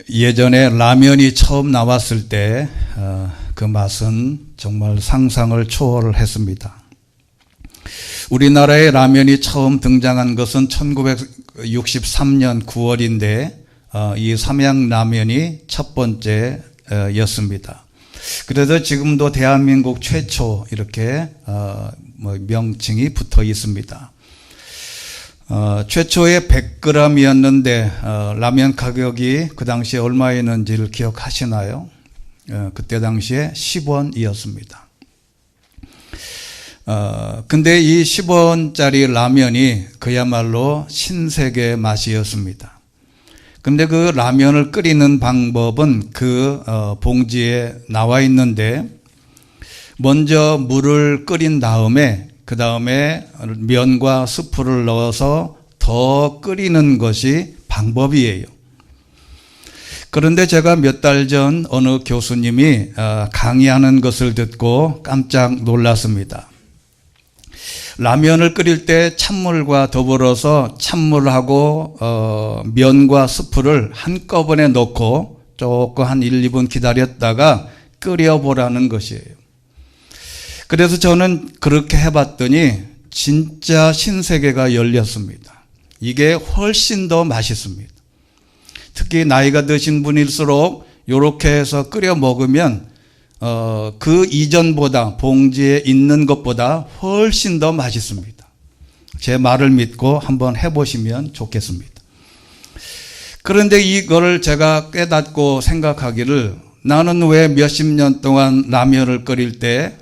예전에 라면이 처음 나왔을 때 그 맛은 정말 상상을 초월을 했습니다. 우리나라에 라면이 처음 등장한 것은 1963년 9월인데 이 삼양라면이 첫 번째였습니다. 그래서 지금도 대한민국 최초 이렇게 명칭이 붙어 있습니다. 최초에 100g이었는데 라면 가격이 그 당시에 얼마였는지를 기억하시나요? 그때 당시에 10원이었습니다. 근데 이 10원짜리 라면이 그야말로 신세계 맛이었습니다. 근데 그 라면을 끓이는 방법은 그 봉지에 나와 있는데, 먼저 물을 끓인 다음에 그 다음에 면과 스프를 넣어서 더 끓이는 것이 방법이에요. 그런데 제가 몇 달 전 어느 교수님이 강의하는 것을 듣고 깜짝 놀랐습니다. 라면을 끓일 때 찬물과 더불어서 찬물하고 면과 스프를 한꺼번에 넣고 조금 한 1, 2분 기다렸다가 끓여보라는 것이에요. 그래서 저는 그렇게 해봤더니 진짜 신세계가 열렸습니다. 이게 훨씬 더 맛있습니다. 특히 나이가 드신 분일수록 이렇게 해서 끓여 먹으면 그 이전보다 봉지에 있는 것보다 훨씬 더 맛있습니다. 제 말을 믿고 한번 해보시면 좋겠습니다. 그런데 이거를 제가 깨닫고 생각하기를, 나는 왜 몇십 년 동안 라면을 끓일 때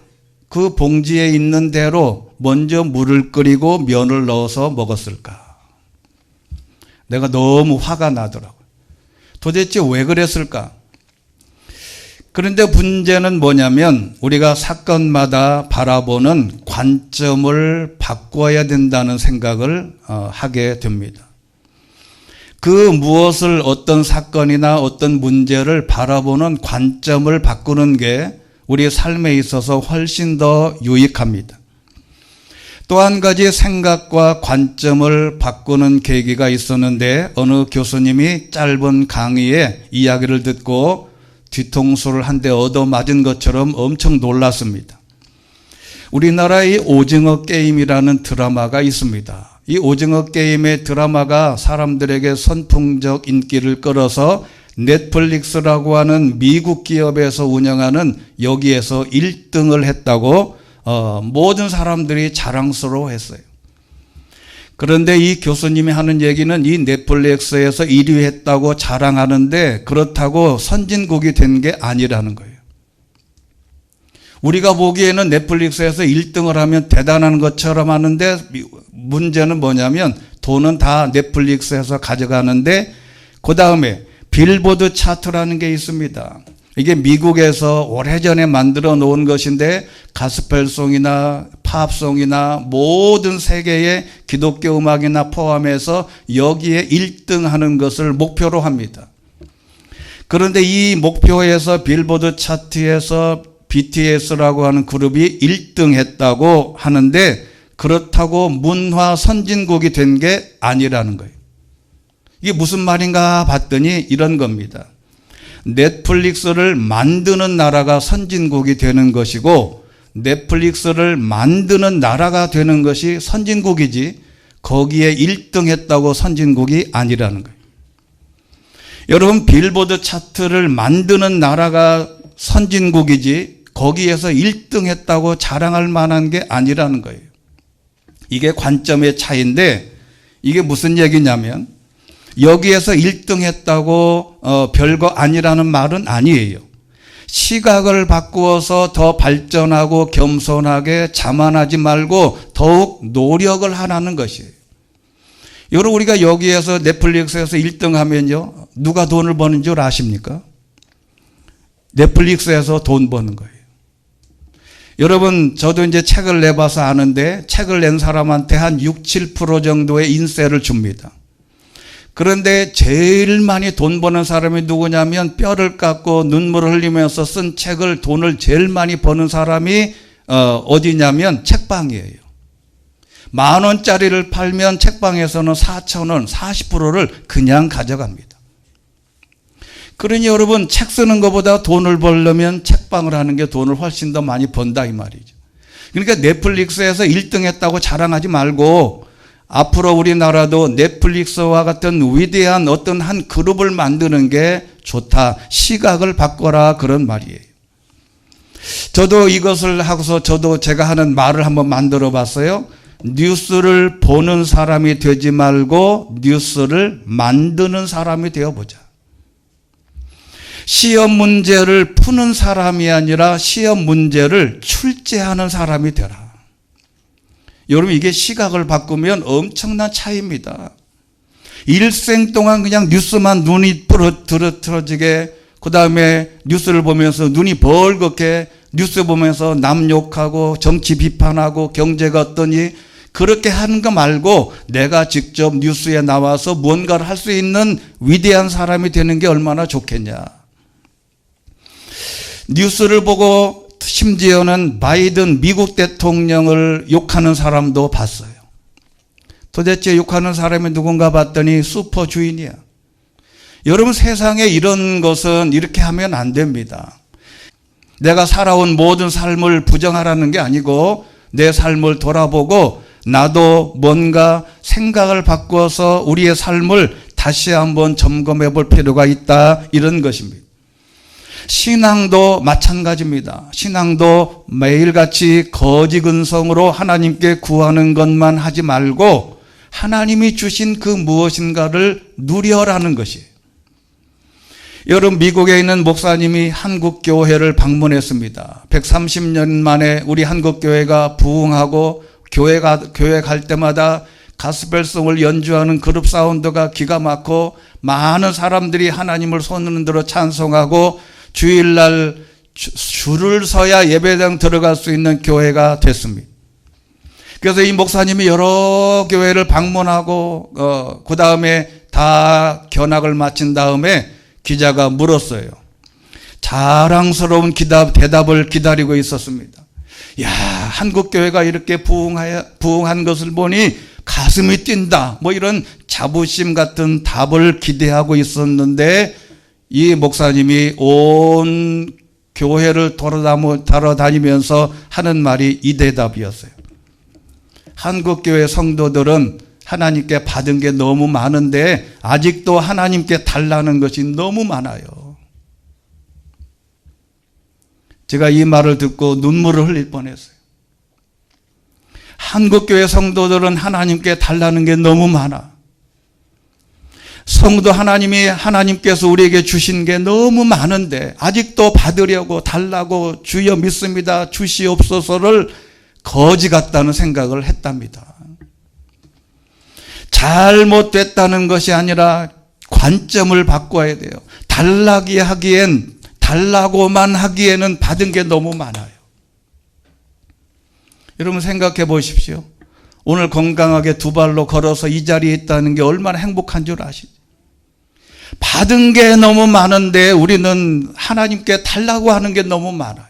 그 봉지에 있는 대로 먼저 물을 끓이고 면을 넣어서 먹었을까? 내가 너무 화가 나더라고요. 도대체 왜 그랬을까? 그런데 문제는 뭐냐면 우리가 사건마다 바라보는 관점을 바꿔야 된다는 생각을 하게 됩니다. 그 무엇을, 어떤 사건이나 어떤 문제를 바라보는 관점을 바꾸는 게 우리 삶에 있어서 훨씬 더 유익합니다. 또 한 가지 생각과 관점을 바꾸는 계기가 있었는데, 어느 교수님이 짧은 강의에 이야기를 듣고 뒤통수를 한 대 얻어맞은 것처럼 엄청 놀랐습니다. 우리나라의 오징어 게임이라는 드라마가 있습니다. 이 오징어 게임의 드라마가 사람들에게 선풍적 인기를 끌어서 넷플릭스라고 하는 미국 기업에서 운영하는 여기에서 1등을 했다고 모든 사람들이 자랑스러워했어요. 그런데 이 교수님이 하는 얘기는 이 넷플릭스에서 1위 했다고 자랑하는데 그렇다고 선진국이 된 게 아니라는 거예요. 우리가 보기에는 넷플릭스에서 1등을 하면 대단한 것처럼 하는데, 문제는 뭐냐면 돈은 다 넷플릭스에서 가져가는데 그 다음에 빌보드 차트라는 게 있습니다. 이게 미국에서 오래전에 만들어 놓은 것인데 가스펠송이나 팝송이나 모든 세계의 기독교 음악이나 포함해서 여기에 1등 하는 것을 목표로 합니다. 그런데 이 목표에서 빌보드 차트에서 BTS라고 하는 그룹이 1등 했다고 하는데, 그렇다고 문화 선진국이 된 게 아니라는 거예요. 이게 무슨 말인가 봤더니 이런 겁니다. 넷플릭스를 만드는 나라가 선진국이 되는 것이고, 넷플릭스를 만드는 나라가 되는 것이 선진국이지, 거기에 1등 했다고 선진국이 아니라는 거예요. 여러분, 빌보드 차트를 만드는 나라가 선진국이지 거기에서 1등 했다고 자랑할 만한 게 아니라는 거예요. 이게 관점의 차이인데, 이게 무슨 얘기냐면 여기에서 1등 했다고 별거 아니라는 말은 아니에요. 시각을 바꾸어서 더 발전하고 겸손하게 자만하지 말고 더욱 노력을 하라는 것이에요. 여러분, 우리가 여기에서 넷플릭스에서 1등 하면요, 누가 돈을 버는 줄 아십니까? 넷플릭스에서 돈 버는 거예요. 여러분, 저도 이제 책을 내봐서 아는데, 책을 낸 사람한테 한 6, 7% 정도의 인세를 줍니다. 그런데 제일 많이 돈 버는 사람이 누구냐면, 뼈를 깎고 눈물을 흘리면서 쓴 책을 돈을 제일 많이 버는 사람이 어디냐면 책방이에요. 10,000원짜리를 팔면 책방에서는 4,000원, 40%를 그냥 가져갑니다. 그러니 여러분, 책 쓰는 것보다 돈을 벌려면 책방을 하는 게 돈을 훨씬 더 많이 번다 이 말이죠. 그러니까 넷플릭스에서 1등 했다고 자랑하지 말고 앞으로 우리나라도 넷플릭스와 같은 위대한 어떤 한 그룹을 만드는 게 좋다. 시각을 바꿔라, 그런 말이에요. 저도 이것을 하고서 제가 하는 말을 한번 만들어 봤어요. 뉴스를 보는 사람이 되지 말고 뉴스를 만드는 사람이 되어보자. 시험 문제를 푸는 사람이 아니라 시험 문제를 출제하는 사람이 되라. 여러분, 이게 시각을 바꾸면 엄청난 차이입니다. 일생 동안 그냥 뉴스만 눈이 부러뜨러지게, 그 다음에 뉴스를 보면서 눈이 벌겋게, 뉴스 보면서 남 욕하고 정치 비판하고 경제가 어떠니, 그렇게 하는 거 말고 내가 직접 뉴스에 나와서 무언가를 할 수 있는 위대한 사람이 되는 게 얼마나 좋겠냐. 뉴스를 보고 심지어는 바이든 미국 대통령을 욕하는 사람도 봤어요. 도대체 욕하는 사람이 누군가 봤더니 슈퍼 주인이야. 여러분, 세상에 이런 것은 이렇게 하면 안 됩니다. 내가 살아온 모든 삶을 부정하라는 게 아니고 내 삶을 돌아보고 나도 뭔가 생각을 바꿔서 우리의 삶을 다시 한번 점검해 볼 필요가 있다, 이런 것입니다. 신앙도 마찬가지입니다. 신앙도 매일같이 거지근성으로 하나님께 구하는 것만 하지 말고 하나님이 주신 그 무엇인가를 누려라는 것이에요. 여러분, 미국에 있는 목사님이 한국 교회를 방문했습니다. 130년 만에 우리 한국 교회가 부흥하고 교회 갈 때마다 가스펠송을 연주하는 그룹 사운드가 기가 막고 많은 사람들이 하나님을 손흔들어 찬송하고 주일날 줄을 서야 예배당 들어갈 수 있는 교회가 됐습니다. 그래서 이 목사님이 여러 교회를 방문하고 그 다음에 다 견학을 마친 다음에 기자가 물었어요. 자랑스러운 대답을 기다리고 있었습니다. 야, 한국 교회가 이렇게 부흥한 것을 보니 가슴이 뛴다, 뭐 이런 자부심 같은 답을 기대하고 있었는데 이 목사님이 온 교회를 돌아다니면서 하는 말이 이 대답이었어요. 한국 교회 성도들은 하나님께 받은 게 너무 많은데 아직도 하나님께 달라는 것이 너무 많아요. 제가 이 말을 듣고 눈물을 흘릴 뻔했어요. 한국 교회 성도들은 하나님께 달라는 게 너무 많아. 성도 하나님께서 우리에게 주신 게 너무 많은데 아직도 받으려고 달라고 주여 믿습니다, 주시옵소서를 거지 같다는 생각을 했답니다. 잘못됐다는 것이 아니라 관점을 바꿔야 돼요. 달라고만 하기에는 받은 게 너무 많아요. 여러분, 생각해 보십시오. 오늘 건강하게 두 발로 걸어서 이 자리에 있다는 게 얼마나 행복한 줄 아시죠? 받은 게 너무 많은데 우리는 하나님께 달라고 하는 게 너무 많아요.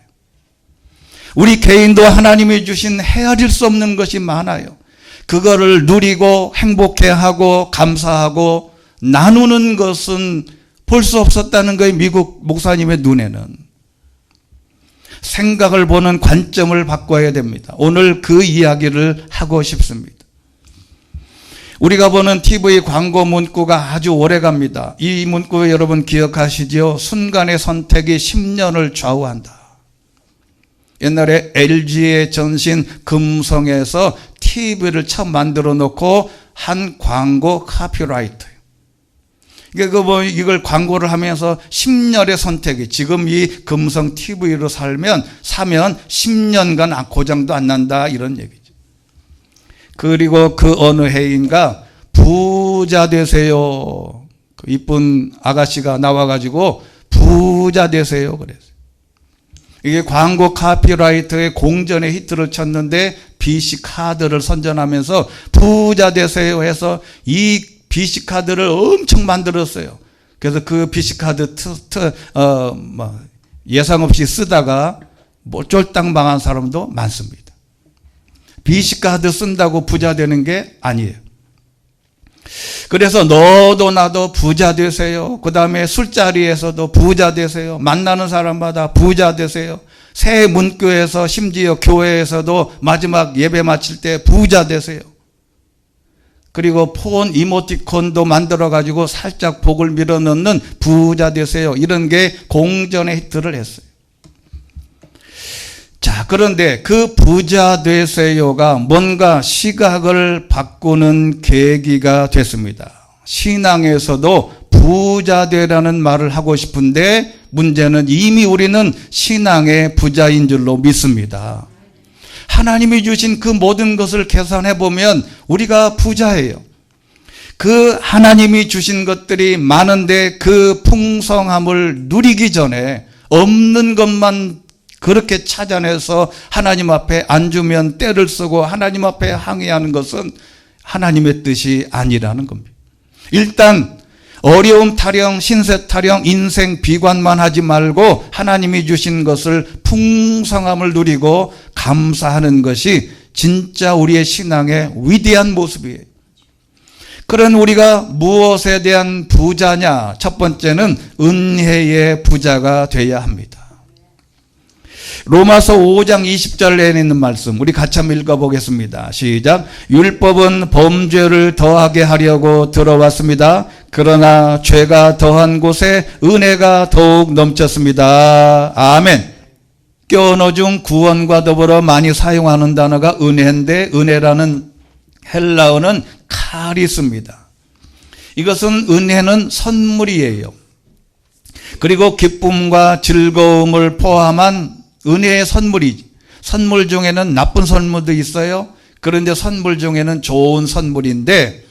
우리 개인도 하나님이 주신 헤아릴 수 없는 것이 많아요. 그거를 누리고 행복해하고 감사하고 나누는 것은 볼 수 없었다는 거예요. 미국 목사님의 눈에는. 생각을 보는 관점을 바꿔야 됩니다. 오늘 그 이야기를 하고 싶습니다. 우리가 보는 TV 광고 문구가 아주 오래갑니다. 이 문구 여러분 기억하시죠? 순간의 선택이 10년을 좌우한다. 옛날에 LG의 전신 금성에서 TV를 처음 만들어 놓고 한 광고 카피라이터예요. 그러니까 이걸 광고를 하면서 10년의 선택이, 지금 이 금성 TV로 사면 10년간 고장도 안 난다, 이런 얘기죠. 그리고 그 어느 해인가 부자 되세요. 그 이쁜 아가씨가 나와가지고 부자 되세요 그랬어요. 이게 광고 카피라이터의 공전의 히트를 쳤는데 BC 카드를 선전하면서 부자 되세요 해서 이 BC 카드를 엄청 만들었어요. 그래서 그 BC 카드 예상 없이 쓰다가 쫄딱 망한 사람도 많습니다. BC 카드 쓴다고 부자 되는 게 아니에요. 그래서 너도 나도 부자 되세요. 그 다음에 술자리에서도 부자 되세요. 만나는 사람마다 부자 되세요. 새 문교에서 심지어 교회에서도 마지막 예배 마칠 때 부자 되세요. 그리고 폰 이모티콘도 만들어가지고 살짝 복을 밀어넣는 부자 되세요. 이런 게 공전의 히트를 했어요. 자, 그런데 그 부자 되세요가 뭔가 시각을 바꾸는 계기가 됐습니다. 신앙에서도 부자 되라는 말을 하고 싶은데 문제는 이미 우리는 신앙의 부자인 줄로 믿습니다. 하나님이 주신 그 모든 것을 계산해 보면 우리가 부자예요. 그 하나님이 주신 것들이 많은데 그 풍성함을 누리기 전에 없는 것만 그렇게 찾아내서 하나님 앞에 안 주면 떼를 쓰고 하나님 앞에 항의하는 것은 하나님의 뜻이 아니라는 겁니다. 일단 어려움 타령, 신세 타령, 인생 비관만 하지 말고 하나님이 주신 것을 풍성함을 누리고 감사하는 것이 진짜 우리의 신앙의 위대한 모습이에요. 그런 우리가 무엇에 대한 부자냐? 첫 번째는 은혜의 부자가 되어야 합니다. 로마서 5장 20절에 있는 말씀 우리 같이 한번 읽어보겠습니다. 시작. 율법은 범죄를 더하게 하려고 들어왔습니다. 그러나 죄가 더한 곳에 은혜가 더욱 넘쳤습니다. 아멘. 껴언어 중 구원과 더불어 많이 사용하는 단어가 은혜인데 은혜라는 헬라어는 카리스입니다. 이것은 은혜는 선물이에요. 그리고 기쁨과 즐거움을 포함한 은혜의 선물이지. 선물 중에는 나쁜 선물도 있어요. 그런데 선물 중에는 좋은 선물인데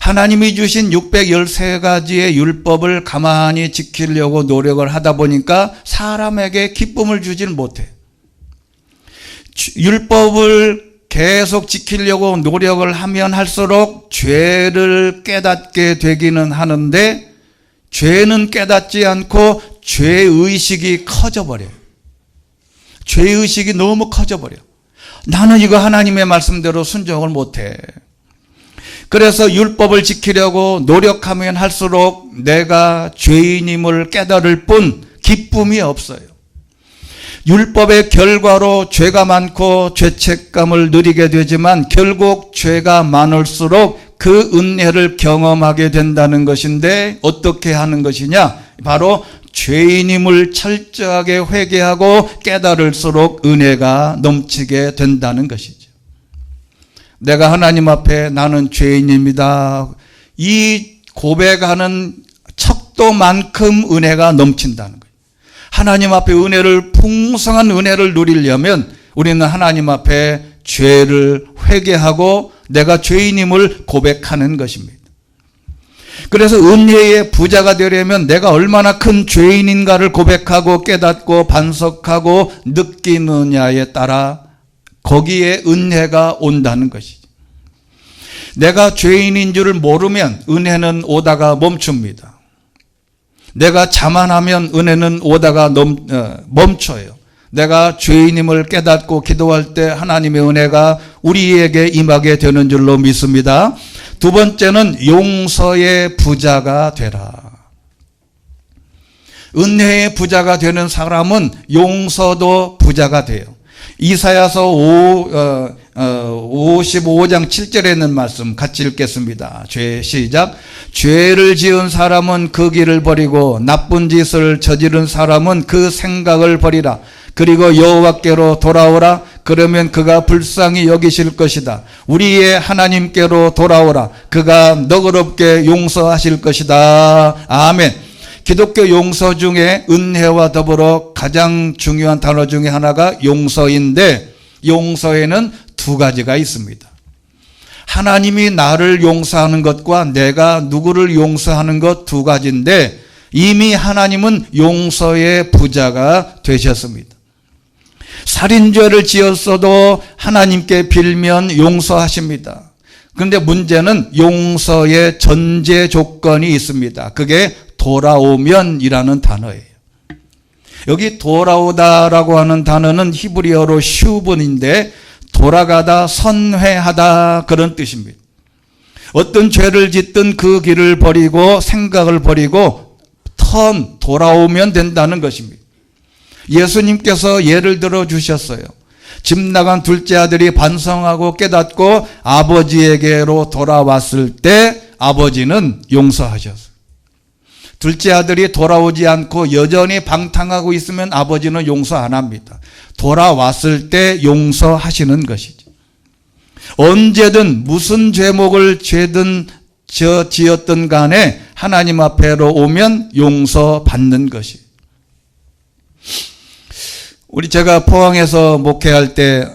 하나님이 주신 613가지의 율법을 가만히 지키려고 노력을 하다 보니까 사람에게 기쁨을 주지는 못해. 율법을 계속 지키려고 노력을 하면 할수록 죄를 깨닫게 되기는 하는데 죄는 깨닫지 않고 죄의식이 커져버려요. 죄의식이 너무 커져버려. 나는 이거 하나님의 말씀대로 순종을 못해. 그래서 율법을 지키려고 노력하면 할수록 내가 죄인임을 깨달을 뿐 기쁨이 없어요. 율법의 결과로 죄가 많고 죄책감을 누리게 되지만 결국 죄가 많을수록 그 은혜를 경험하게 된다는 것인데 어떻게 하는 것이냐? 바로 죄인임을 철저하게 회개하고 깨달을수록 은혜가 넘치게 된다는 것이죠. 내가 하나님 앞에 나는 죄인입니다. 이 고백하는 척도만큼 은혜가 넘친다는 거예요. 하나님 앞에 풍성한 은혜를 누리려면 우리는 하나님 앞에 죄를 회개하고 내가 죄인임을 고백하는 것입니다. 그래서 은혜의 부자가 되려면 내가 얼마나 큰 죄인인가를 고백하고 깨닫고 반석하고 느끼느냐에 따라 거기에 은혜가 온다는 것이죠. 내가 죄인인 줄을 모르면 은혜는 오다가 멈춥니다. 내가 자만하면 은혜는 오다가 멈춰요. 내가 죄인임을 깨닫고 기도할 때 하나님의 은혜가 우리에게 임하게 되는 줄로 믿습니다. 두 번째는 용서의 부자가 되라. 은혜의 부자가 되는 사람은 용서도 부자가 돼요. 이사야서 55장 7절에 있는 말씀 같이 읽겠습니다. 시작. 죄를 지은 사람은 그 길을 버리고 나쁜 짓을 저지른 사람은 그 생각을 버리라. 그리고 여호와께로 돌아오라. 그러면 그가 불쌍히 여기실 것이다. 우리의 하나님께로 돌아오라. 그가 너그럽게 용서하실 것이다. 아멘. 기독교 용서 중에 은혜와 더불어 가장 중요한 단어 중에 하나가 용서인데 용서에는 두 가지가 있습니다. 하나님이 나를 용서하는 것과 내가 누구를 용서하는 것 두 가지인데 이미 하나님은 용서의 부자가 되셨습니다. 살인죄를 지었어도 하나님께 빌면 용서하십니다. 그런데 문제는 용서의 전제 조건이 있습니다. 그게 돌아오면이라는 단어예요. 여기 돌아오다라고 하는 단어는 히브리어로 슈분인데 돌아가다, 선회하다 그런 뜻입니다. 어떤 죄를 짓든 그 길을 버리고 생각을 버리고 돌아오면 된다는 것입니다. 예수님께서 예를 들어 주셨어요. 집 나간 둘째 아들이 반성하고 깨닫고 아버지에게로 돌아왔을 때 아버지는 용서하셨어요. 둘째 아들이 돌아오지 않고 여전히 방탕하고 있으면 아버지는 용서 안 합니다. 돌아왔을 때 용서하시는 것이죠. 언제든 무슨 죄목을 죄든 지었든 간에 하나님 앞에로 오면 용서받는 것이. 제가 포항에서 목회할 때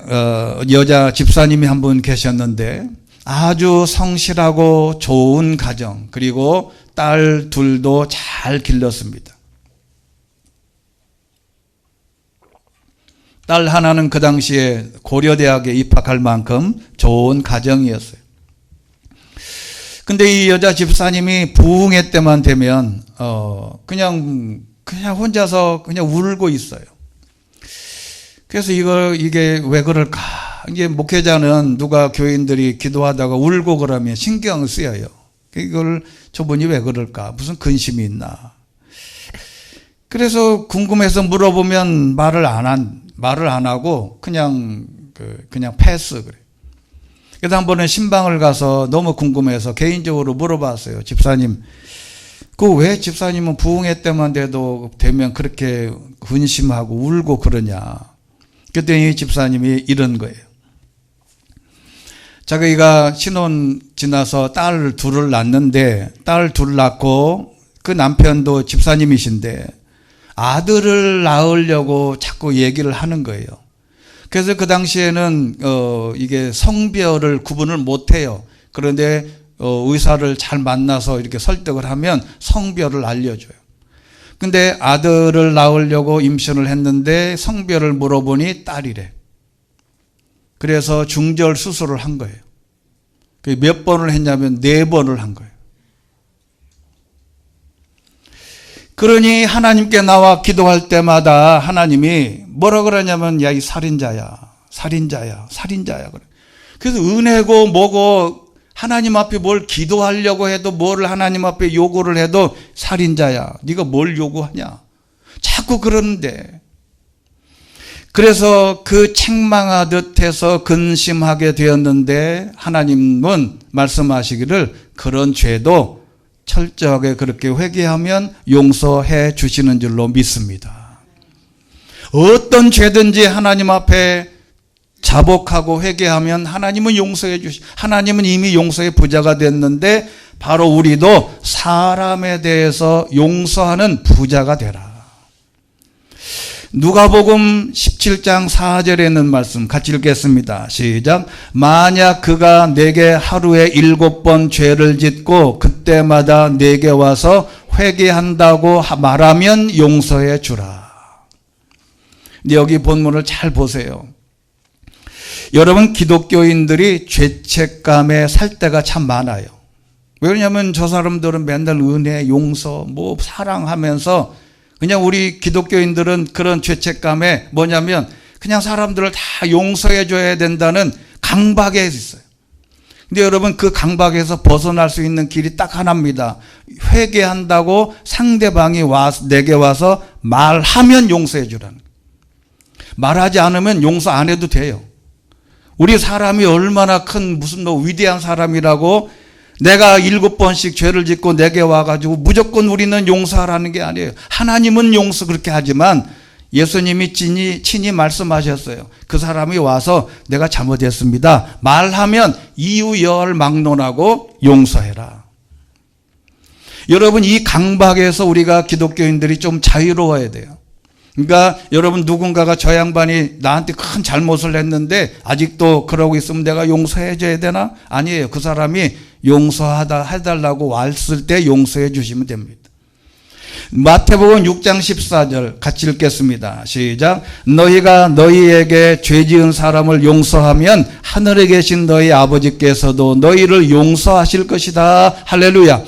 여자 집사님이 한 분 계셨는데 아주 성실하고 좋은 가정, 그리고 딸 둘도 잘 길렀습니다. 딸 하나는 그 당시에 고려대학에 입학할 만큼 좋은 가정이었어요. 근데 이 여자 집사님이 부흥회 때만 되면 그냥 혼자서 그냥 울고 있어요. 그래서 이게 왜 그럴까? 이게 목회자는 누가 교인들이 기도하다가 울고 그러면 신경 쓰여요. 이걸 저분이 왜 그럴까? 무슨 근심이 있나? 그래서 궁금해서 물어보면 말을 안 하고 그냥 패스 그래. 그래서 한 번은 신방을 가서 너무 궁금해서 개인적으로 물어봤어요. 집사님, 왜 집사님은 부흥회 때만 되면 그렇게 근심하고 울고 그러냐? 그랬더니 집사님이 이런 거예요. 자기가 신혼 지나서 딸 둘을 낳는데, 딸 둘 낳고 그 남편도 집사님이신데 아들을 낳으려고 자꾸 얘기를 하는 거예요. 그래서 그 당시에는 이게 성별을 구분을 못해요. 그런데 의사를 잘 만나서 이렇게 설득을 하면 성별을 알려줘요. 근데 아들을 낳으려고 임신을 했는데 성별을 물어보니 딸이래. 그래서 중절 수술을 한 거예요. 몇 번을 했냐면 4번을 한 거예요. 그러니 하나님께 나와 기도할 때마다 하나님이 뭐라 그러냐면, 야, 이 살인자야. 그래. 그래서 은혜고 뭐고 하나님 앞에 뭘 기도하려고 해도, 뭐를 하나님 앞에 요구를 해도 살인자야. 네가 뭘 요구하냐. 자꾸 그러는데. 그래서 그 책망하듯 해서 근심하게 되었는데 하나님은 말씀하시기를 그런 죄도 철저하게 그렇게 회개하면 용서해 주시는 줄로 믿습니다. 어떤 죄든지 하나님 앞에 자복하고 회개하면 하나님은 용서해 하나님은 이미 용서의 부자가 됐는데 바로 우리도 사람에 대해서 용서하는 부자가 되라. 누가복음 17장 4절에 있는 말씀 같이 읽겠습니다. 시작. 만약 그가 내게 하루에 7번 죄를 짓고 그때마다 내게 와서 회개한다고 말하면 용서해 주라. 근데 여기 본문을 잘 보세요. 여러분, 기독교인들이 죄책감에 살 때가 참 많아요. 왜냐하면 저 사람들은 맨날 은혜, 용서, 사랑하면서 그냥 우리 기독교인들은 그런 죄책감에 뭐냐면 그냥 사람들을 다 용서해 줘야 된다는 강박에 있어요. 근데 여러분, 그 강박에서 벗어날 수 있는 길이 딱 하나입니다. 회개한다고 상대방이 내게 와서 말하면 용서해 주라는 거예요. 말하지 않으면 용서 안 해도 돼요. 우리 사람이 얼마나 큰 무슨 위대한 사람이라고 내가 7번씩 죄를 짓고 내게 와가지고 무조건 우리는 용서하라는 게 아니에요. 하나님은 용서 그렇게 하지만 예수님이 친히 말씀하셨어요. 그 사람이 와서 내가 잘못했습니다 말하면 이유 여할 막론하고 용서해라. 여러분, 이 강박에서 우리가 기독교인들이 좀 자유로워야 돼요. 그러니까 여러분, 누군가가 저 양반이 나한테 큰 잘못을 했는데 아직도 그러고 있으면 내가 용서해 줘야 되나? 아니에요. 그 사람이 용서해달라고 왔을 때 용서해 주시면 됩니다. 마태복음 6장 14절 같이 읽겠습니다. 시작. 너희가 너희에게 죄 지은 사람을 용서하면 하늘에 계신 너희 아버지께서도 너희를 용서하실 것이다. 할렐루야.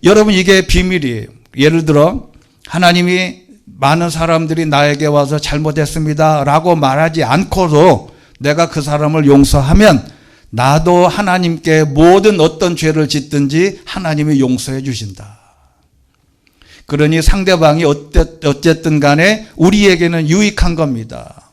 여러분, 이게 비밀이에요. 예를 들어 하나님이 많은 사람들이 나에게 와서 잘못했습니다 라고 말하지 않고도 내가 그 사람을 용서하면 나도 하나님께 모든 어떤 죄를 짓든지 하나님이 용서해 주신다. 그러니 상대방이 어쨌든 간에 우리에게는 유익한 겁니다.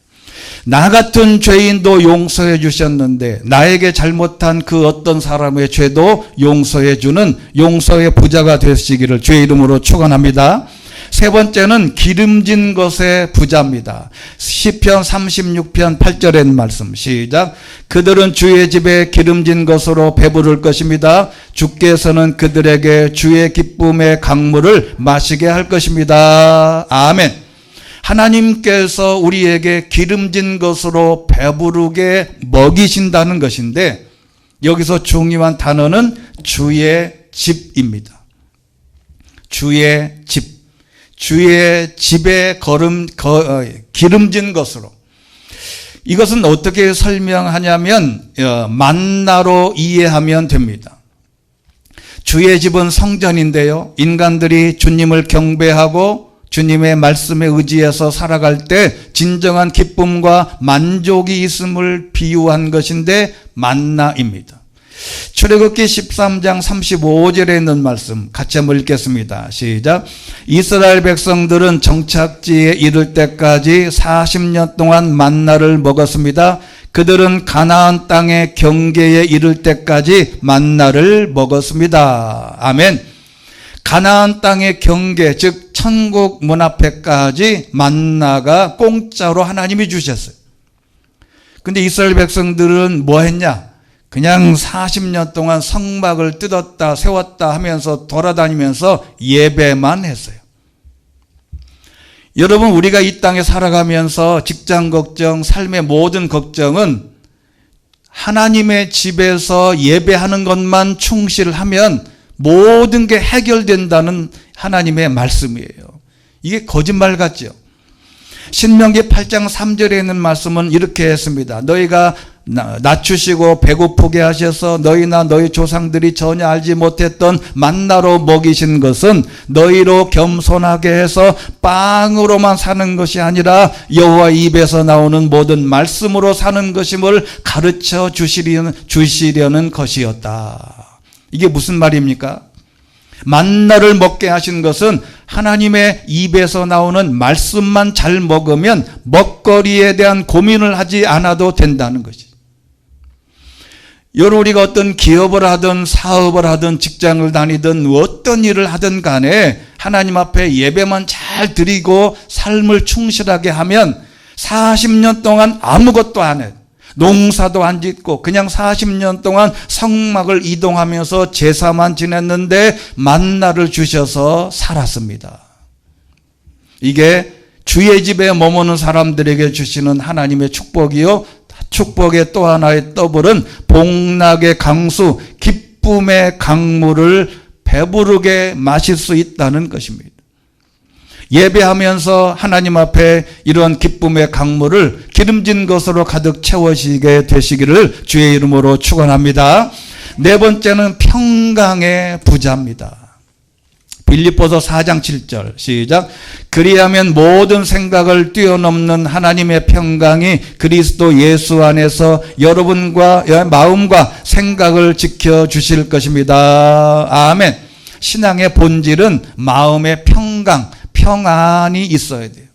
나 같은 죄인도 용서해 주셨는데 나에게 잘못한 그 어떤 사람의 죄도 용서해 주는 용서의 부자가 되시기를 주의 이름으로 축원합니다. 세 번째는 기름진 것의 부자입니다. 시편 36편 8절의 말씀 시작. 그들은 주의 집에 기름진 것으로 배부를 것입니다. 주께서는 그들에게 주의 기쁨의 강물을 마시게 할 것입니다. 아멘. 하나님께서 우리에게 기름진 것으로 배부르게 먹이신다는 것인데 여기서 중요한 단어는 주의 집입니다. 주의 집. 주의 집에 기름진 것으로. 이것은 어떻게 설명하냐면 만나로 이해하면 됩니다. 주의 집은 성전인데요. 인간들이 주님을 경배하고 주님의 말씀에 의지해서 살아갈 때 진정한 기쁨과 만족이 있음을 비유한 것인데 만나입니다. 출애굽기 13장 35절에 있는 말씀 같이 한번 읽겠습니다. 시작. 이스라엘 백성들은 정착지에 이를 때까지 40년 동안 만나를 먹었습니다. 그들은 가나안 땅의 경계에 이를 때까지 만나를 먹었습니다. 아멘. 가나안 땅의 경계, 즉 천국 문 앞에까지 만나가 공짜로 하나님이 주셨어요. 근데 이스라엘 백성들은 뭐 했냐? 그냥 40년 동안 성막을 뜯었다 세웠다 하면서 돌아다니면서 예배만 했어요. 여러분, 우리가 이 땅에 살아가면서 직장 걱정, 삶의 모든 걱정은 하나님의 집에서 예배하는 것만 충실하면 모든 게 해결된다는 하나님의 말씀이에요. 이게 거짓말 같죠? 신명기 8장 3절에 있는 말씀은 이렇게 했습니다. 너희가 낮추시고 배고프게 하셔서 너희나 너희 조상들이 전혀 알지 못했던 만나로 먹이신 것은 너희로 겸손하게 해서 빵으로만 사는 것이 아니라 여호와 입에서 나오는 모든 말씀으로 사는 것임을 가르쳐 주시려는 것이었다. 이게 무슨 말입니까? 만나를 먹게 하신 것은 하나님의 입에서 나오는 말씀만 잘 먹으면 먹거리에 대한 고민을 하지 않아도 된다는 것이죠. 여러분, 우리가 어떤 기업을 하든 사업을 하든 직장을 다니든 어떤 일을 하든 간에 하나님 앞에 예배만 잘 드리고 삶을 충실하게 하면 40년 동안 아무것도 안 해요. 농사도 안 짓고 그냥 40년 동안 성막을 이동하면서 제사만 지냈는데 만나를 주셔서 살았습니다. 이게 주의 집에 머무는 사람들에게 주시는 하나님의 축복이요, 축복의 또 하나의 더블은 복락의 강수, 기쁨의 강물을 배부르게 마실 수 있다는 것입니다. 예배하면서 하나님 앞에 이런 기쁨의 강물을 기름진 것으로 가득 채우시게 되시기를 주의 이름으로 축원합니다. 네 번째는 평강의 부자입니다. 빌립보서 4장 7절 시작. 그리하면 모든 생각을 뛰어넘는 하나님의 평강이 그리스도 예수 안에서 여러분과 마음과 생각을 지켜주실 것입니다. 아멘. 신앙의 본질은 마음의 평안이 있어야 돼요.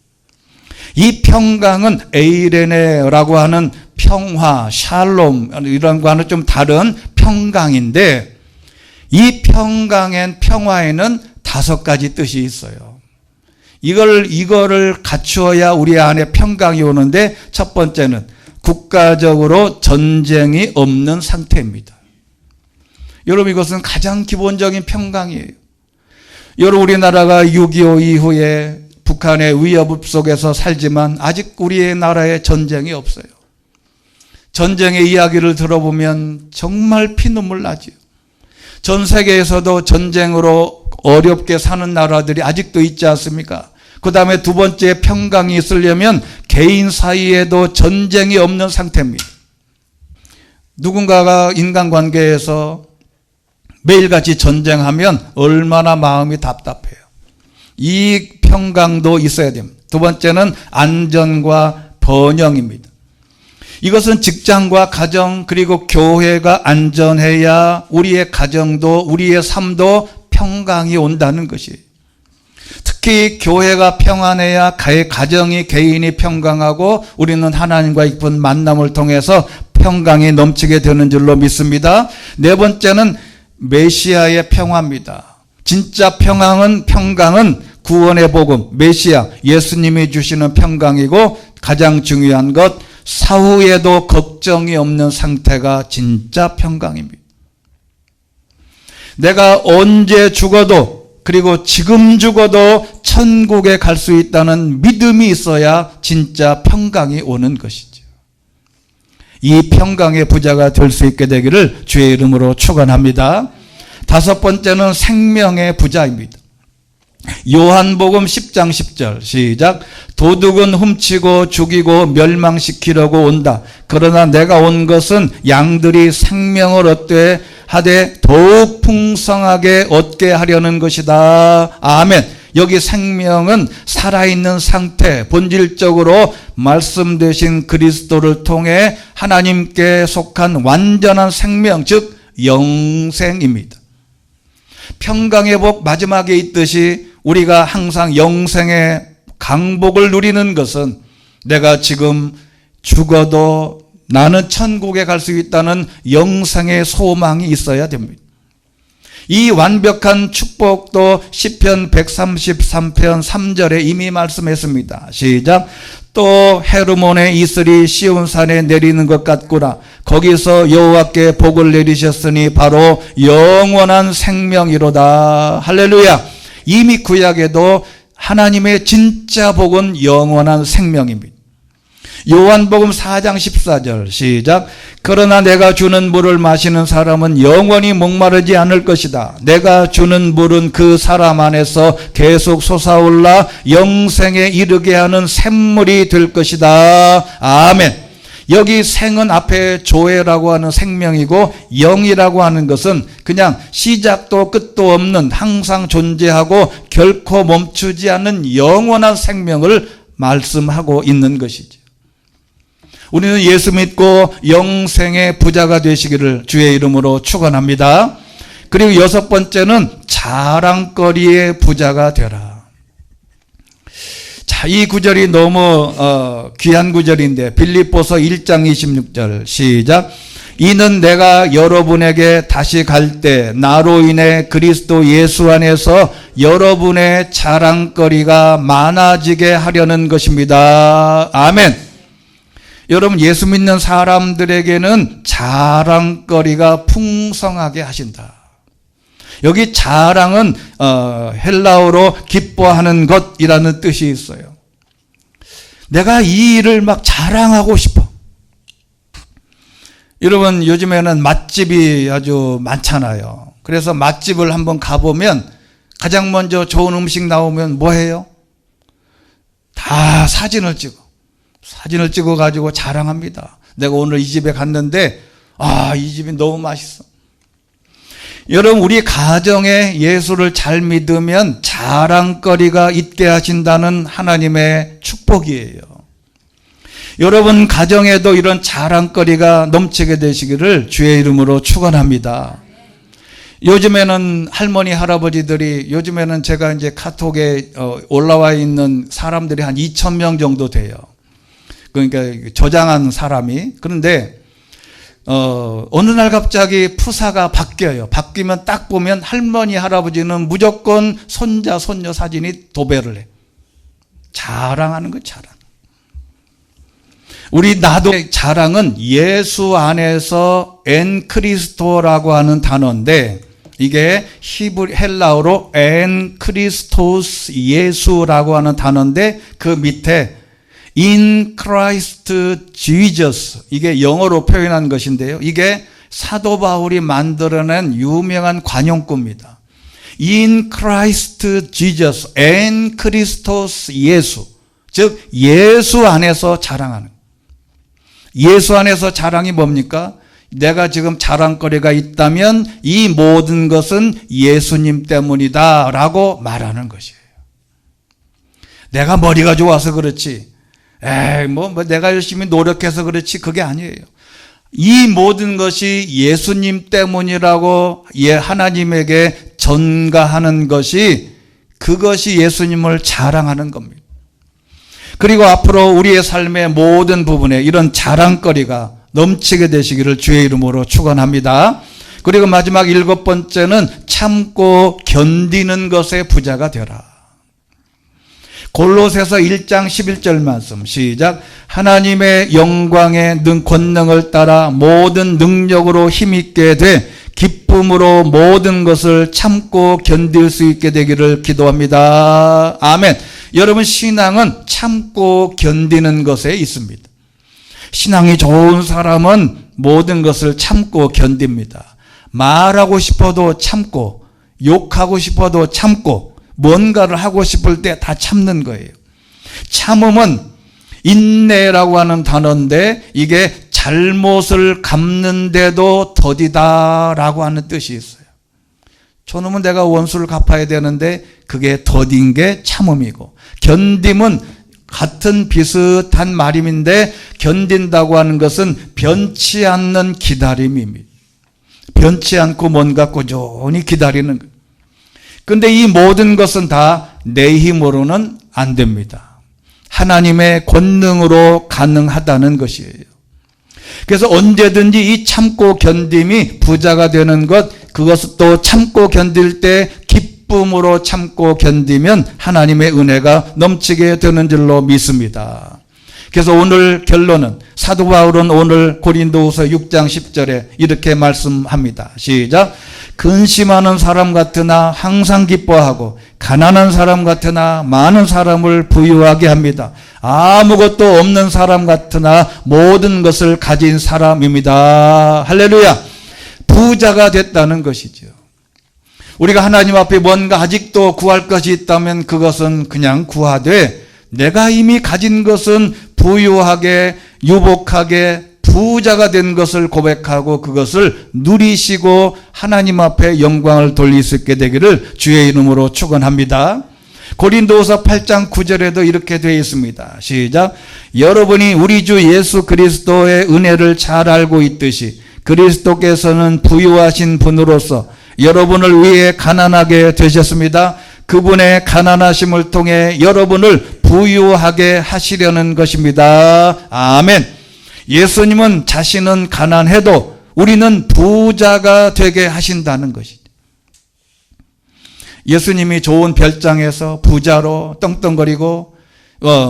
이 평강은 에이레네라고 하는 평화, 샬롬 이런 거와는 좀 다른 평강인데 이 평화에는 5가지 뜻이 있어요. 이거를 갖추어야 우리 안에 평강이 오는데 첫 번째는 국가적으로 전쟁이 없는 상태입니다. 여러분, 이것은 가장 기본적인 평강이에요. 여러분, 우리나라가 6.25 이후에 북한의 위협 속에서 살지만 아직 우리의 나라에 전쟁이 없어요. 전쟁의 이야기를 들어보면 정말 피눈물 나죠. 전 세계에서도 전쟁으로 어렵게 사는 나라들이 아직도 있지 않습니까? 그 다음에 두 번째 평강이 있으려면 개인 사이에도 전쟁이 없는 상태입니다. 누군가가 인간관계에서 매일같이 전쟁하면 얼마나 마음이 답답해요. 이 평강도 있어야 됩니다. 두 번째는 안전과 번영입니다. 이것은 직장과 가정 그리고 교회가 안전해야 우리의 가정도 우리의 삶도 평강이 온다는 것이. 특히 교회가 평안해야 가정이 개인이 평강하고 우리는 하나님과 깊은 만남을 통해서 평강이 넘치게 되는 줄로 믿습니다. 네 번째는 메시아의 평화입니다. 진짜 평강은 구원의 복음, 메시아, 예수님이 주시는 평강이고 가장 중요한 것, 사후에도 걱정이 없는 상태가 진짜 평강입니다. 내가 언제 죽어도 그리고 지금 죽어도 천국에 갈 수 있다는 믿음이 있어야 진짜 평강이 오는 것이죠. 이 평강의 부자가 될 수 있게 되기를 주의 이름으로 축원합니다. 다섯 번째는 생명의 부자입니다. 요한복음 10장 10절 시작. 도둑은 훔치고 죽이고 멸망시키려고 온다. 그러나 내가 온 것은 양들이 생명을 얻되 하되 더욱 풍성하게 얻게 하려는 것이다. 아멘. 여기 생명은 살아있는 상태, 본질적으로 말씀되신 그리스도를 통해 하나님께 속한 완전한 생명, 즉 영생입니다. 평강의 복 마지막에 있듯이 우리가 항상 영생의 강복을 누리는 것은 내가 지금 죽어도 나는 천국에 갈 수 있다는 영생의 소망이 있어야 됩니다. 이 완벽한 축복도 시편 133편 3절에 이미 말씀했습니다. 시작. 또 헤르몬의 이슬이 시온산에 내리는 것 같구나. 거기서 여호와께 복을 내리셨으니 바로 영원한 생명이로다. 할렐루야. 이미 구약에도 하나님의 진짜 복은 영원한 생명입니다. 요한복음 4장 14절 시작. 그러나 내가 주는 물을 마시는 사람은 영원히 목마르지 않을 것이다. 내가 주는 물은 그 사람 안에서 계속 솟아올라 영생에 이르게 하는 샘물이 될 것이다. 아멘. 여기 생은 앞에 조회라고 하는 생명이고 영이라고 하는 것은 그냥 시작도 끝도 없는 항상 존재하고 결코 멈추지 않는 영원한 생명을 말씀하고 있는 것이죠. 우리는 예수 믿고 영생의 부자가 되시기를 주의 이름으로 축원합니다. 그리고 여섯 번째는 자랑거리의 부자가 되라. 자, 이 구절이 너무 귀한 구절인데 빌립보서 1장 26절 시작. 이는 내가 여러분에게 다시 갈 때 나로 인해 그리스도 예수 안에서 여러분의 자랑거리가 많아지게 하려는 것입니다. 아멘. 여러분, 예수 믿는 사람들에게는 자랑거리가 풍성하게 하신다. 여기 자랑은 헬라어로 기뻐하는 것이라는 뜻이 있어요. 내가 이 일을 막 자랑하고 싶어. 여러분, 요즘에는 맛집이 아주 많잖아요. 그래서 맛집을 한번 가보면 가장 먼저 좋은 음식 나오면 뭐 해요? 다 사진을 찍어 가지고 자랑합니다. 내가 오늘 이 집에 갔는데 이 집이 너무 맛있어. 여러분, 우리 가정에 예수를 잘 믿으면 자랑거리가 있게 하신다는 하나님의 축복이에요. 여러분 가정에도 이런 자랑거리가 넘치게 되시기를 주의 이름으로 축원합니다. 요즘에는 할머니 할아버지들이, 요즘에는 제가 이제 카톡에 올라와 있는 사람들이 한 2,000명 정도 돼요. 그러니까 저장한 사람이. 그런데 어느 날 갑자기 프사가 바뀌어요. 바뀌면 딱 보면 할머니 할아버지는 무조건 손자 손녀 사진이 도배를 해. 자랑하는 거 자랑. 나도 자랑은 예수 안에서 엔 크리스토라고 하는 단어인데, 이게 헬라어로 엔 크리스토스 예수라고 하는 단어인데, 그 밑에 in Christ Jesus, 이게 영어로 표현한 것인데요. 이게 사도 바울이 만들어낸 유명한 관용구입니다. in Christ Jesus, en Christos 예수, 즉 예수 안에서 자랑하는. 예수 안에서 자랑이 뭡니까? 내가 지금 자랑거리가 있다면 이 모든 것은 예수님 때문이다 라고 말하는 것이에요. 내가 머리가 좋아서 그렇지, 에이, 뭐 내가 열심히 노력해서 그렇지, 그게 아니에요. 이 모든 것이 예수님 때문이라고 하나님에게 전가하는 것이, 그것이 예수님을 자랑하는 겁니다. 그리고 앞으로 우리의 삶의 모든 부분에 이런 자랑거리가 넘치게 되시기를 주의 이름으로 축원합니다. 그리고 마지막 7번째는 참고 견디는 것에 부자가 되라. 골로새서 1장 11절 말씀 시작. 하나님의 영광의 권능을 따라 모든 능력으로 힘있게 돼 기쁨으로 모든 것을 참고 견딜 수 있게 되기를 기도합니다. 아멘. 여러분, 신앙은 참고 견디는 것에 있습니다. 신앙이 좋은 사람은 모든 것을 참고 견딥니다. 말하고 싶어도 참고, 욕하고 싶어도 참고, 뭔가를 하고 싶을 때 다 참는 거예요. 참음은 인내라고 하는 단어인데, 이게 잘못을 갚는데도 더디다라고 하는 뜻이 있어요. 저놈은 내가 원수를 갚아야 되는데 그게 더딘 게 참음이고, 견딤은 같은 비슷한 말임인데, 견딘다고 하는 것은 변치 않는 기다림입니다. 변치 않고 뭔가 꾸준히 기다리는 거예요. 근데 이 모든 것은 다 내 힘으로는 안 됩니다. 하나님의 권능으로 가능하다는 것이에요. 그래서 언제든지 이 참고 견딤이 부자가 되는 것, 그것을 또 참고 견딜 때 기쁨으로 참고 견디면 하나님의 은혜가 넘치게 되는 줄로 믿습니다. 그래서 오늘 결론은, 사도 바울은 오늘 고린도후서 6장 10절에 이렇게 말씀합니다. 시작. 근심하는 사람 같으나 항상 기뻐하고, 가난한 사람 같으나 많은 사람을 부유하게 합니다. 아무것도 없는 사람 같으나 모든 것을 가진 사람입니다. 할렐루야. 부자가 됐다는 것이죠. 우리가 하나님 앞에 뭔가 아직도 구할 것이 있다면 그것은 그냥 구하되, 내가 이미 가진 것은 부유하게, 유복하게, 부자가 된 것을 고백하고 그것을 누리시고 하나님 앞에 영광을 돌릴 수 있게 되기를 주의 이름으로 축원합니다. 고린도후서 8장 9절에도 이렇게 되어 있습니다. 시작. 여러분이 우리 주 예수 그리스도의 은혜를 잘 알고 있듯이 그리스도께서는 부유하신 분으로서 여러분을 위해 가난하게 되셨습니다. 그분의 가난하심을 통해 여러분을 부유하게 하시려는 것입니다. 아멘. 예수님은 자신은 가난해도 우리는 부자가 되게 하신다는 것이죠. 예수님이 좋은 별장에서 부자로 떵떵거리고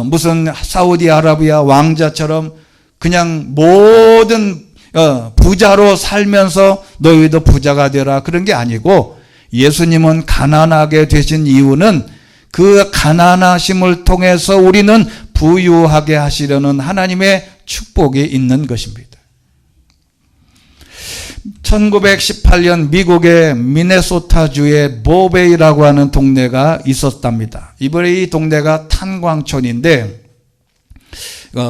무슨 사우디아라비아 왕자처럼 그냥 모든 부자로 살면서 너희도 부자가 되라, 그런 게 아니고, 예수님은 가난하게 되신 이유는 그 가난하심을 통해서 우리는 부유하게 하시려는 하나님의 축복이 있는 것입니다. 1918년 미국의 미네소타주의 모베이라고 하는 동네가 있었답니다. 이번에 이 동네가 탄광촌인데,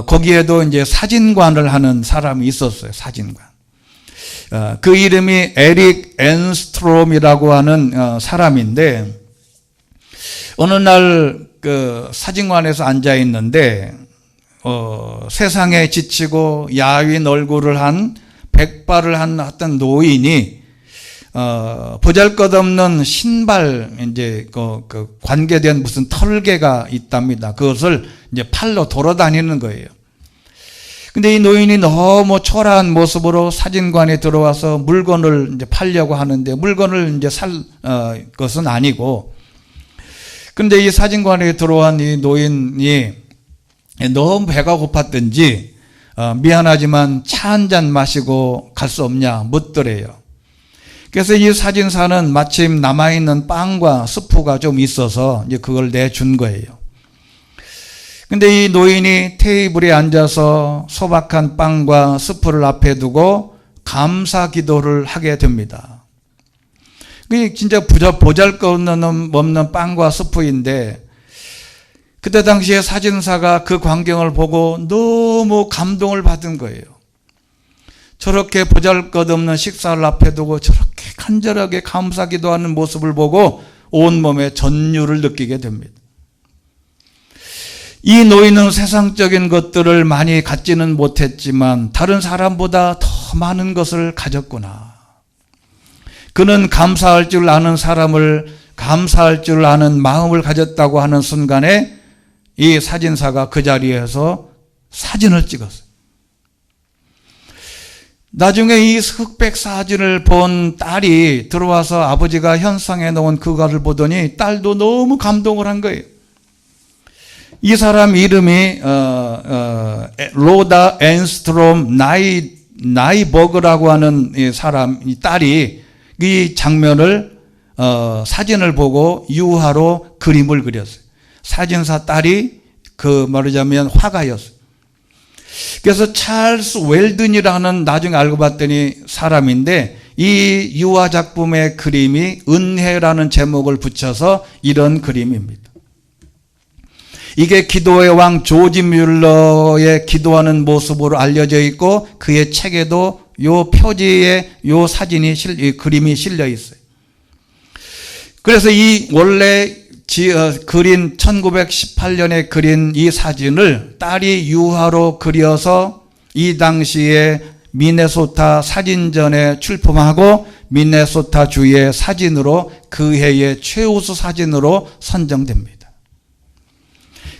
거기에도 이제 사진관을 하는 사람이 있었어요. 사진관. 그 이름이 에릭 앤스트롬이라고 하는 사람인데, 어느 날 그 사진관에서 앉아 있는데 세상에 지치고 야윈 얼굴을 한, 백발을 한 어떤 노인이 보잘것없는 신발, 이제 그 관계된 무슨 털개가 있답니다. 그것을 이제 팔로 돌아다니는 거예요. 근데 이 노인이 너무 초라한 모습으로 사진관에 들어와서 물건을 이제 팔려고 하는데, 물건을 이제 살 것은 아니고, 근데 이 사진관에 들어온 이 노인이 너무 배가 고팠던지 미안하지만 차 한 잔 마시고 갈 수 없냐 묻더래요. 그래서 이 사진사는 마침 남아있는 빵과 스프가 좀 있어서 이제 그걸 내준 거예요. 근데 이 노인이 테이블에 앉아서 소박한 빵과 스프를 앞에 두고 감사 기도를 하게 됩니다. 그게 진짜 보잘것없는 빵과 스프인데, 그때 당시에 사진사가 그 광경을 보고 너무 감동을 받은 거예요. 저렇게 보잘것없는 식사를 앞에 두고 저렇게 간절하게 감사 기도하는 모습을 보고 온몸에 전율을 느끼게 됩니다. 이 노인은 세상적인 것들을 많이 갖지는 못했지만 다른 사람보다 더 많은 것을 가졌구나. 그는 감사할 줄 아는 사람을, 감사할 줄 아는 마음을 가졌다고 하는 순간에 이 사진사가 그 자리에서 사진을 찍었어요. 나중에 이 흑백 사진을 본 딸이 들어와서 아버지가 현상해 놓은 그거를 보더니 딸도 너무 감동을 한 거예요. 이 사람 이름이 로다 앤스트롬 나이버그라고 하는 이 사람, 이 딸이 이 장면을 사진을 보고 유화로 그림을 그렸어요. 사진사 딸이 말하자면 화가였어요. 그래서 찰스 웰든이라는 나중에 알고 봤더니 사람인데 이 유화 작품의 그림이 은혜라는 제목을 붙여서 이런 그림입니다. 이게 기도의 왕 조지 뮬러의 기도하는 모습으로 알려져 있고 그의 책에도 요 표지에 요 사진이 이 그림이 실려 있어요. 그래서 이 원래 그린 1918년에 그린 이 사진을 딸이 유화로 그려서 이 당시에 미네소타 사진전에 출품하고 미네소타 주의 사진으로 그 해의 최우수 사진으로 선정됩니다.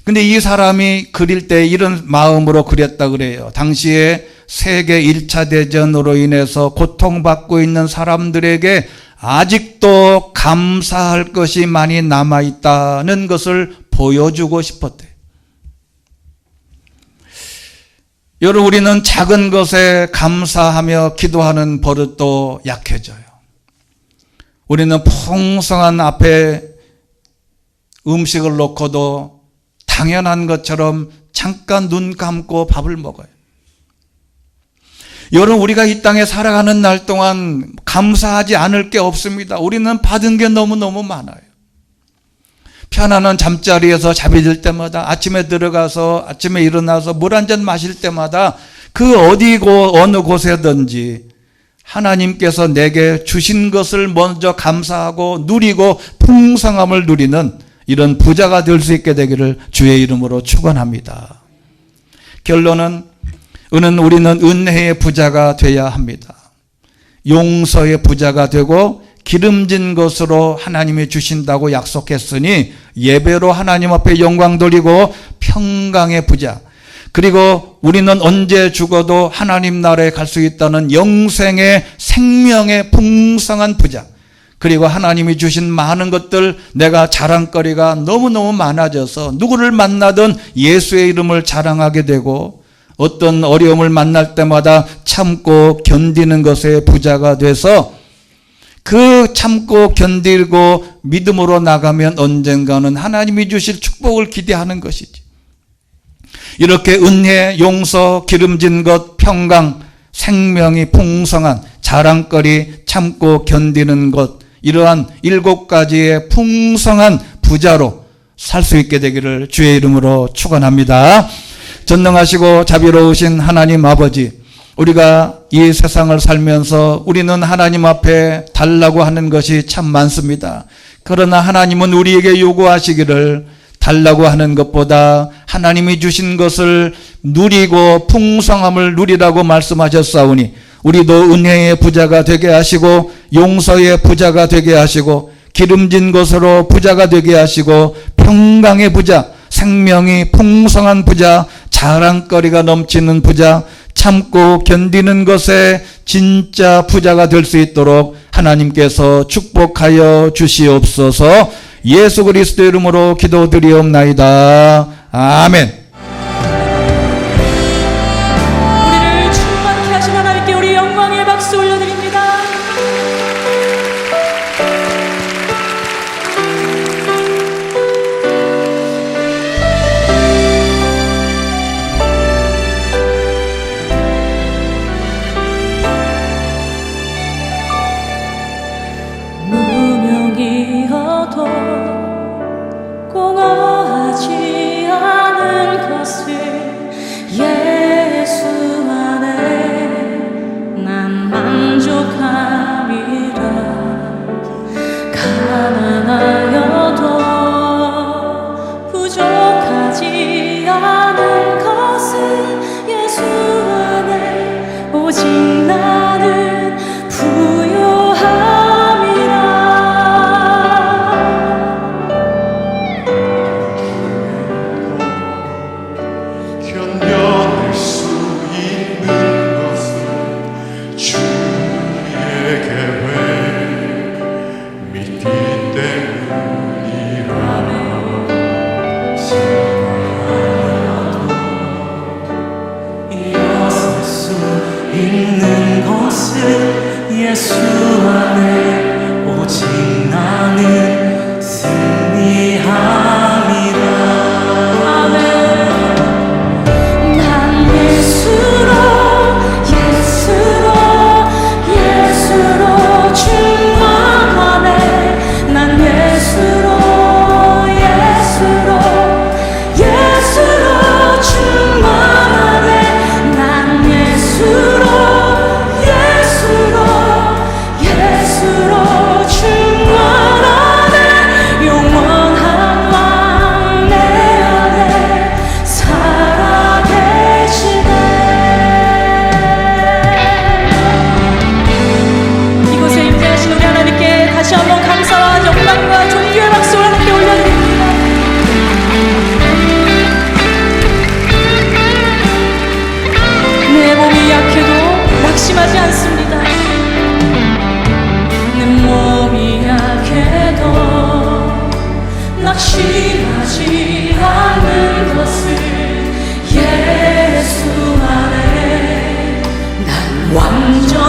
근데 이 사람이 그릴 때 이런 마음으로 그렸다 그래요. 당시에 세계 1차 대전으로 인해서 고통받고 있는 사람들에게 아직도 감사할 것이 많이 남아있다는 것을 보여주고 싶었대요. 여러분, 우리는 작은 것에 감사하며 기도하는 버릇도 약해져요. 우리는 풍성한 앞에 음식을 놓고도 당연한 것처럼 잠깐 눈 감고 밥을 먹어요. 여러분, 우리가 이 땅에 살아가는 날 동안 감사하지 않을 게 없습니다. 우리는 받은 게 너무너무 많아요. 편안한 잠자리에서 잠이 들 때마다, 아침에 들어가서 아침에 일어나서 물 한 잔 마실 때마다 그 어디고 어느 곳에든지 하나님께서 내게 주신 것을 먼저 감사하고 누리고 풍성함을 누리는 이런 부자가 될 수 있게 되기를 주의 이름으로 축원합니다. 결론은 우리는 은혜의 부자가 되어야 합니다. 용서의 부자가 되고 기름진 것으로 하나님이 주신다고 약속했으니 예배로 하나님 앞에 영광 돌리고 평강의 부자, 그리고 우리는 언제 죽어도 하나님 나라에 갈 수 있다는 영생의 생명의 풍성한 부자, 그리고 하나님이 주신 많은 것들, 내가 자랑거리가 너무너무 많아져서 누구를 만나든 예수의 이름을 자랑하게 되고 어떤 어려움을 만날 때마다 참고 견디는 것에 부자가 돼서 그 참고 견디고 믿음으로 나가면 언젠가는 하나님이 주실 축복을 기대하는 것이지. 이렇게 은혜, 용서, 기름진 것, 평강, 생명이 풍성한 자랑거리, 참고 견디는 것, 이러한 7가지의 풍성한 부자로 살 수 있게 되기를 주의 이름으로 축원합니다. 전능하시고 자비로우신 하나님 아버지, 우리가 이 세상을 살면서 우리는 하나님 앞에 달라고 하는 것이 참 많습니다. 그러나 하나님은 우리에게 요구하시기를 달라고 하는 것보다 하나님이 주신 것을 누리고 풍성함을 누리라고 말씀하셨사오니 우리도 은혜의 부자가 되게 하시고 용서의 부자가 되게 하시고 기름진 것으로 부자가 되게 하시고 평강의 부자, 생명이 풍성한 부자, 자랑거리가 넘치는 부자, 참고 견디는 것에 진짜 부자가 될 수 있도록 하나님께서 축복하여 주시옵소서. 예수 그리스도 이름으로 기도드리옵나이다. 아멘. 우리를 충만케 하신 하나님께 우리 영광의 박수 올려드립니다. 무명이어도 공허하지 않은 것을 예수 안에 난 만족함이라. 가난하여도 부족하지 예수 안에 오직 나는 승리함이라. 아멘. 난 예수로 예수로 예수로 충만하네. 난 예수로 예수로 예수로 충만하네. 난 예수로 예수로 예수로 충만하네. 영원한 왕 내 안에 살아계시네. 이곳에 임재하신 우리 하나님께 다시 한번 감사와 영광과 존귀의 박수를 함께 올려드립니다. 내 몸이 약해도 낙심하지 않습니다. 내 몸이 약해도 낙심하지 않는 것을 예수 안에 난 완전